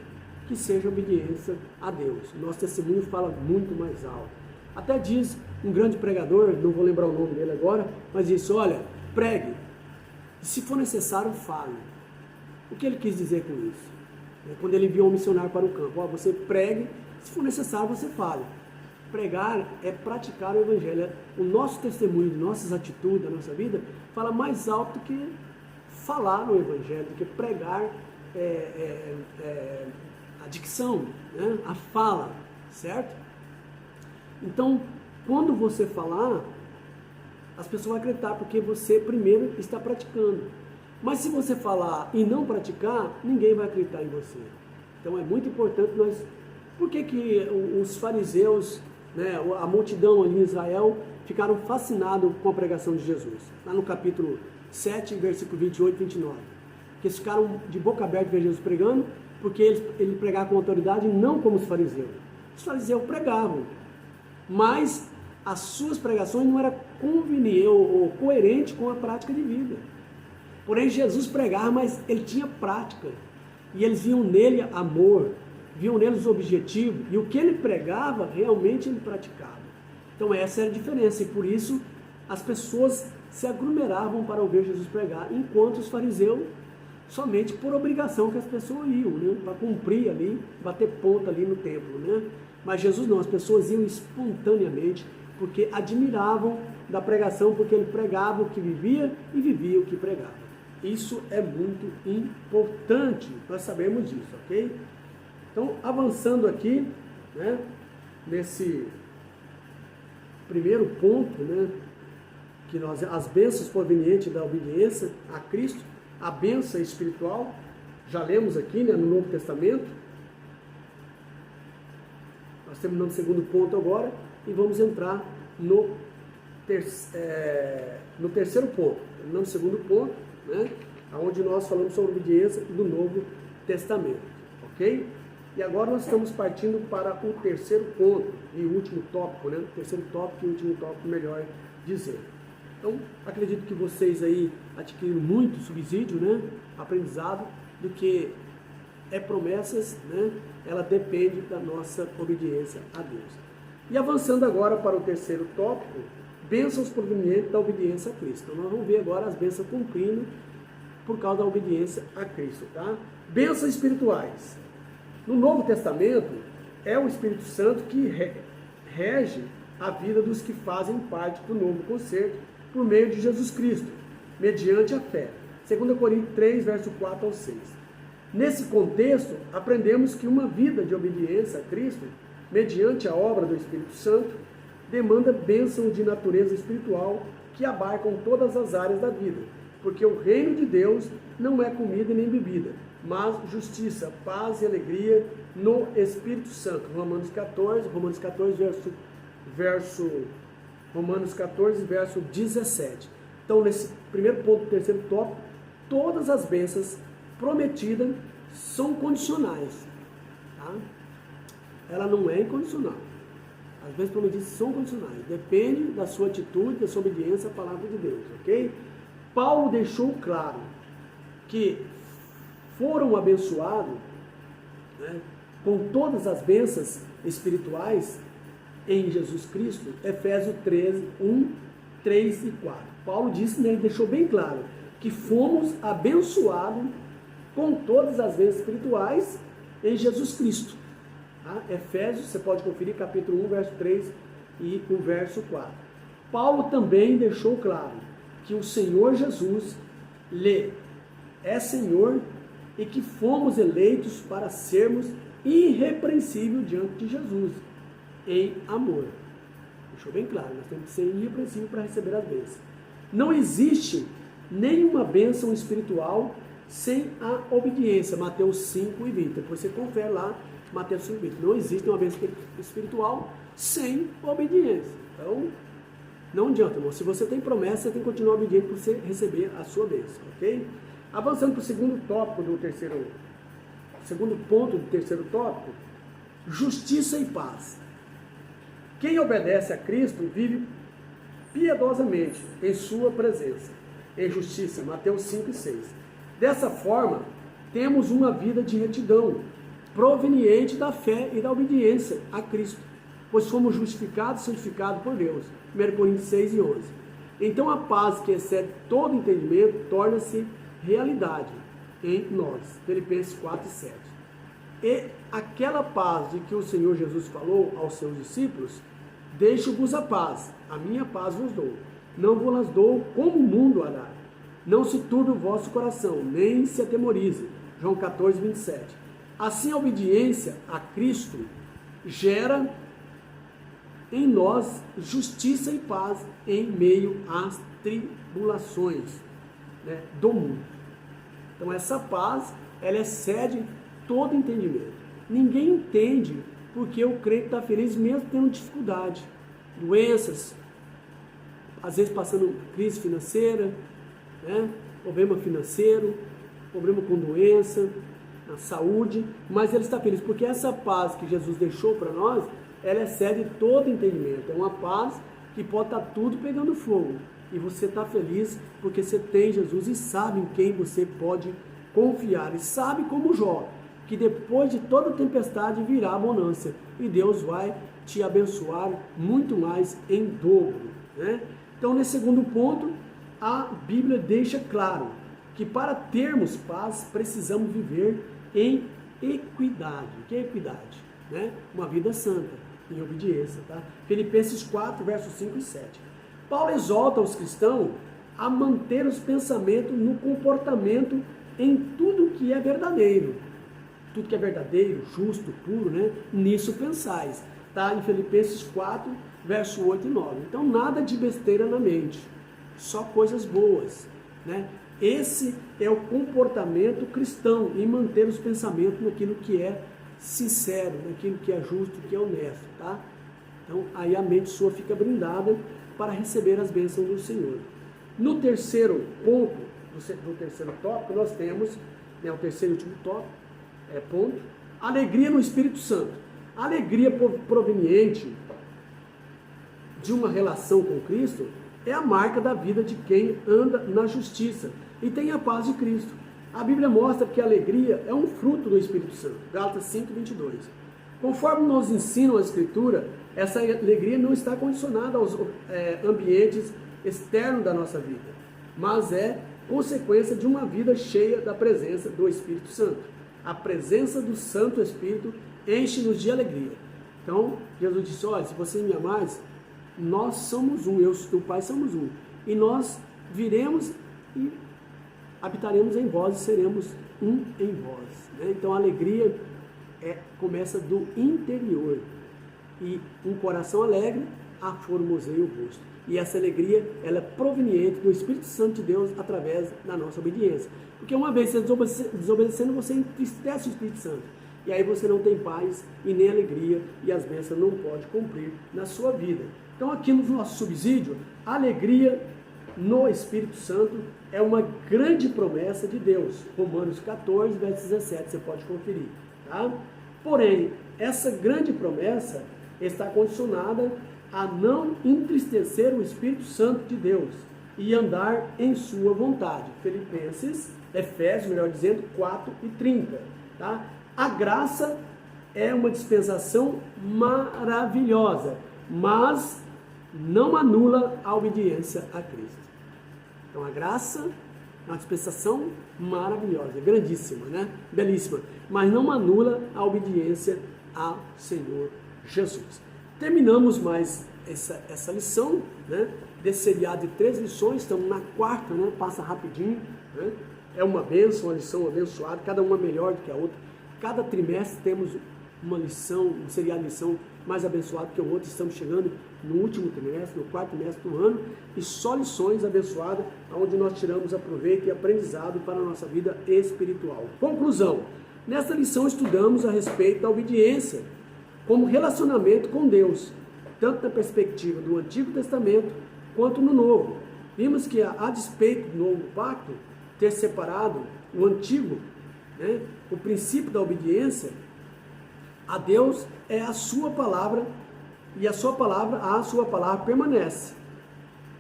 que seja obediência a Deus. Nosso testemunho fala muito mais alto. Até diz um grande pregador, não vou lembrar o nome dele agora, mas disse, olha, pregue, e se for necessário, fale. O que ele quis dizer com isso? Quando ele enviou um missionário para o campo, você pregue, se for necessário, você fale. Pregar é praticar o Evangelho. O nosso testemunho, de nossas atitudes, da nossa vida, fala mais alto do que falar no Evangelho, do que pregar a dicção, né? A fala, certo? Então, quando você falar, as pessoas vão acreditar, porque você primeiro está praticando. Mas se você falar e não praticar, ninguém vai acreditar em você. Então é muito importante nós... Por que os fariseus, né, a multidão ali em Israel, ficaram fascinados com a pregação de Jesus? Lá no capítulo 7, versículo 28 e 29. Que eles ficaram de boca aberta ver Jesus pregando, porque ele pregava com autoridade, não como os fariseus. Os fariseus pregavam, mas as suas pregações não eram convenientes ou coerentes com a prática de vida. Porém, Jesus pregava, mas ele tinha prática. E eles viam nele amor, viam nele os objetivos, e o que ele pregava, realmente ele praticava. Então essa era a diferença, e por isso as pessoas se aglomeravam para ouvir Jesus pregar, enquanto os fariseus, somente por obrigação que as pessoas iam, né, para cumprir ali, bater ponta ali no templo, né? Mas Jesus não, as pessoas iam espontaneamente, porque admiravam da pregação, porque ele pregava o que vivia e vivia o que pregava. Isso é muito importante, nós sabemos disso, ok? Então, avançando aqui, né, nesse primeiro ponto, né, que as bênçãos provenientes da obediência a Cristo, a bênção espiritual, já lemos aqui, né, no Novo Testamento. Nós temos no segundo ponto agora e vamos entrar no terceiro ponto, no segundo ponto, né, onde nós falamos sobre a obediência do Novo Testamento, ok? E agora nós estamos partindo para o terceiro ponto e último tópico, né? Terceiro tópico e último tópico, melhor dizer. Então, acredito que vocês aí adquiriram muito subsídio, né? Aprendizado, do que é promessas, né? Ela depende da nossa obediência a Deus. E avançando agora para o terceiro tópico, bênçãos provenientes da obediência a Cristo. Então, nós vamos ver agora as bênçãos cumprindo por causa da obediência a Cristo, tá? Bênçãos espirituais. No Novo Testamento, é o Espírito Santo que rege a vida dos que fazem parte do novo concerto por meio de Jesus Cristo, mediante a fé. 2 Coríntios 3, verso 4 ao 6. Nesse contexto, aprendemos que uma vida de obediência a Cristo, mediante a obra do Espírito Santo, demanda bênção de natureza espiritual que abarcam todas as áreas da vida, porque o reino de Deus não é comida nem bebida, mas justiça, paz e alegria no Espírito Santo. Romanos 14, verso 17. Então, nesse primeiro ponto, terceiro tópico, todas as bênçãos prometidas são condicionais. Tá? Ela não é incondicional. As bênçãos prometidas são condicionais. Depende da sua atitude, da sua obediência à palavra de Deus. Ok? Paulo deixou claro que foram abençoados, né, com todas as bênçãos espirituais em Jesus Cristo. Efésios 13, 1, 3 e 4. Paulo disse, né, deixou bem claro que fomos abençoados com todas as bênçãos espirituais em Jesus Cristo. Tá? Efésios, você pode conferir, capítulo 1, verso 3 e o verso 4. Paulo também deixou claro que o Senhor Jesus é Senhor e que fomos eleitos para sermos irrepreensíveis diante de Jesus, em amor. Deixou bem claro, nós temos que ser irrepreensíveis para receber as bênçãos. Não existe nenhuma bênção espiritual sem a obediência, Mateus 5 e 20. Depois você confere lá, Mateus 5 e 20. Não existe uma bênção espiritual sem obediência. Então, não adianta, irmão. Se você tem promessa, você tem que continuar obediente para você receber a sua bênção, ok? Avançando para o segundo tópico segundo ponto do terceiro tópico, justiça e paz. Quem obedece a Cristo vive piedosamente em sua presença, em justiça, Mateus 5 e 6. Dessa forma, temos uma vida de retidão, proveniente da fé e da obediência a Cristo, pois somos justificados e santificados por Deus, 1 Coríntios 6 e 11. Então a paz que excede todo entendimento torna-se realidade em nós, Filipenses 4 e 7. E aquela paz de que o Senhor Jesus falou aos seus discípulos, deixo-vos a paz, a minha paz vos dou. Não vos dou como o mundo a dá. Não se turbe o vosso coração, nem se atemorize. João 14, 27. Assim a obediência a Cristo gera em nós justiça e paz em meio às tribulações, né, do mundo. Então essa paz, ela excede todo entendimento. Ninguém entende porque o crente está feliz mesmo tendo dificuldade, doenças, às vezes passando crise financeira, né? Problema financeiro, problema com doença, na saúde, mas ele está feliz porque essa paz que Jesus deixou para nós, ela excede todo entendimento. É uma paz que pode estar tudo pegando fogo e você está feliz porque você tem Jesus e sabe em quem você pode confiar, e sabe como Jó, que depois de toda tempestade virá a bonança e Deus vai te abençoar muito mais em dobro, né? Então, nesse segundo ponto, a Bíblia deixa claro que para termos paz precisamos viver em equidade. O que é equidade? Né? Uma vida santa, em obediência. Tá? Filipenses 4, versos 5 e 7. Paulo exalta os cristãos a manter os pensamentos no comportamento em tudo que é verdadeiro. Tudo que é verdadeiro, justo, puro, né? Nisso pensais. Está em Filipenses 4, verso 8 e 9. Então, nada de besteira na mente, só coisas boas, né? Esse é o comportamento cristão, em manter os pensamentos naquilo que é sincero, naquilo que é justo, que é honesto, tá? Então, aí a mente sua fica brindada para receber as bênçãos do Senhor. No terceiro ponto, do terceiro tópico, nós temos, né, o terceiro e último tópico, ponto, alegria no Espírito Santo. A alegria proveniente de uma relação com Cristo é a marca da vida de quem anda na justiça e tem a paz de Cristo. A Bíblia mostra que a alegria é um fruto do Espírito Santo. Gálatas 5, 22. Conforme nos ensina a Escritura, essa alegria não está condicionada aos ambientes externos da nossa vida, mas é consequência de uma vida cheia da presença do Espírito Santo. A presença do Santo Espírito enche-nos de alegria. Então, Jesus disse, olha, se vocês me amarem, nós somos um, eu e o Pai somos um. E nós viremos e habitaremos em vós e seremos um em vós. Né? Então, a alegria começa do interior. E um coração alegre aformoseia o rosto. E essa alegria, ela é proveniente do Espírito Santo de Deus através da nossa obediência. Porque uma vez você desobedecendo, você entristece o Espírito Santo. E aí você não tem paz e nem alegria, e as bênçãos não podem cumprir na sua vida. Então aqui no nosso subsídio, a alegria no Espírito Santo é uma grande promessa de Deus. Romanos 14, verso 17, você pode conferir. Tá? Porém, essa grande promessa está condicionada a não entristecer o Espírito Santo de Deus e andar em sua vontade. Efésios, melhor dizendo, 4 e 30. Tá? A graça é uma dispensação maravilhosa, mas não anula a obediência a Cristo. Então a graça é uma dispensação maravilhosa, grandíssima, né? Belíssima, mas não anula a obediência ao Senhor Jesus. Terminamos mais essa lição, né? Desse seriado de 3 lições, estamos na 4ª, né? Passa rapidinho, né? É uma bênção, uma lição abençoada, cada uma melhor do que a outra. Cada trimestre temos uma lição, um seriado de lição mais abençoado que o outro. Estamos chegando no último trimestre, no 4º trimestre do ano, e só lições abençoadas, onde nós tiramos aproveito e aprendizado para a nossa vida espiritual. Conclusão: nesta lição estudamos a respeito da obediência como relacionamento com Deus, tanto na perspectiva do Antigo Testamento quanto no Novo. Vimos que, a despeito do Novo Pacto ter separado o Antigo, né, o princípio da obediência a Deus é a sua palavra, e a sua palavra permanece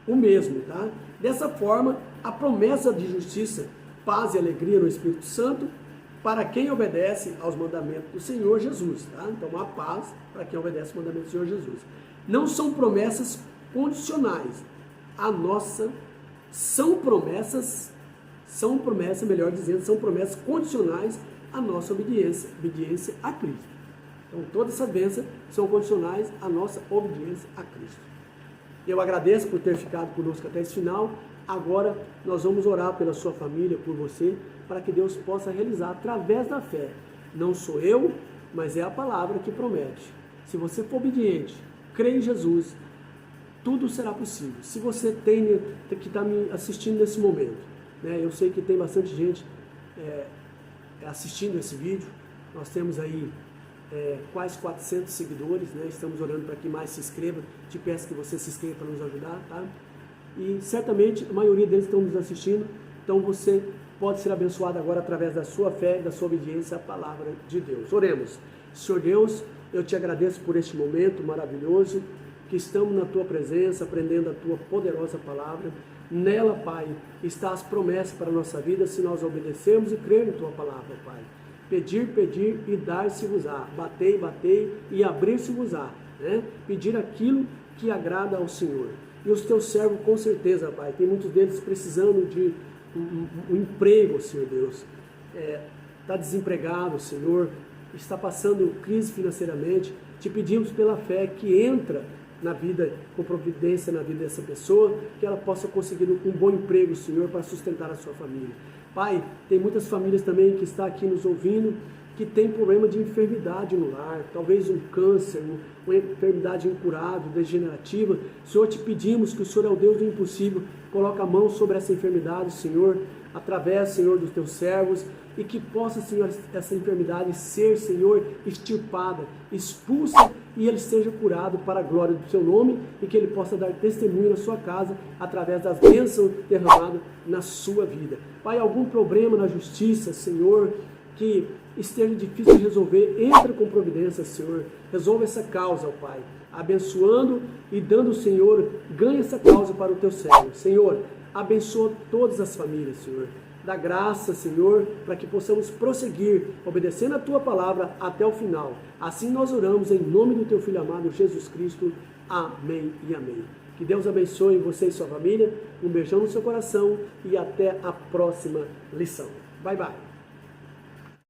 o mesmo, tá? Dessa forma, a promessa de justiça, paz e alegria no Espírito Santo para quem obedece aos mandamentos do Senhor Jesus, tá? Então, a paz para quem obedece aos mandamentos do Senhor Jesus. Não são promessas condicionais. São promessas, melhor dizendo, são promessas condicionais à nossa obediência a Cristo. Então, todas essas bênçãos são condicionais à nossa obediência a Cristo. Eu agradeço por ter ficado conosco até esse final. Agora, nós vamos orar pela sua família, por você, para que Deus possa realizar através da fé. Não sou eu, mas é a palavra que promete. Se você for obediente, crê em Jesus, tudo será possível. Se você que está me assistindo nesse momento, né, eu sei que tem bastante gente assistindo esse vídeo. Nós temos aí quase 400 seguidores, né? Estamos orando para que mais se inscreva. Te peço que você se inscreva para nos ajudar, tá? E certamente a maioria deles estão nos assistindo, então você pode ser abençoado agora através da sua fé e da sua obediência à palavra de Deus. Oremos. Senhor Deus, eu te agradeço por este momento maravilhoso, que estamos na tua presença, aprendendo a tua poderosa palavra. Nela, Pai, está as promessas para a nossa vida, se nós obedecermos e crermos em tua palavra, Pai. Pedir, pedir e dar-se-vos-á. Batei, batei e abrir-se-vos-á. Né? Pedir aquilo que agrada ao Senhor. E os teus servos, com certeza, Pai, tem muitos deles precisando de um emprego, Senhor Deus. Está desempregado, Senhor. Está passando crise financeiramente. Te pedimos pela fé que entra na vida, com providência na vida dessa pessoa, que ela possa conseguir um bom emprego, Senhor, para sustentar a sua família. Pai, tem muitas famílias também que estão aqui nos ouvindo, que tem problema de enfermidade no lar, talvez um câncer, uma enfermidade incurável, degenerativa. Senhor, te pedimos que o Senhor é o Deus do impossível, coloca a mão sobre essa enfermidade, Senhor, através, Senhor, dos teus servos, e que possa, Senhor, essa enfermidade ser, Senhor, extirpada, expulsa, e ele seja curado para a glória do seu nome, e que ele possa dar testemunho na sua casa, através das bênçãos derramadas na sua vida. Pai, algum problema na justiça, Senhor, que esteja difícil de resolver, entra com providência, Senhor, resolve essa causa, ó Pai, abençoando e dando, Senhor, ganha essa causa para o teu servo. Senhor, abençoa todas as famílias, Senhor, dá graça, Senhor, para que possamos prosseguir, obedecendo a tua palavra até o final. Assim nós oramos em nome do teu Filho amado, Jesus Cristo. Amém e amém. Que Deus abençoe você e sua família, um beijão no seu coração e até a próxima lição. Bye, bye.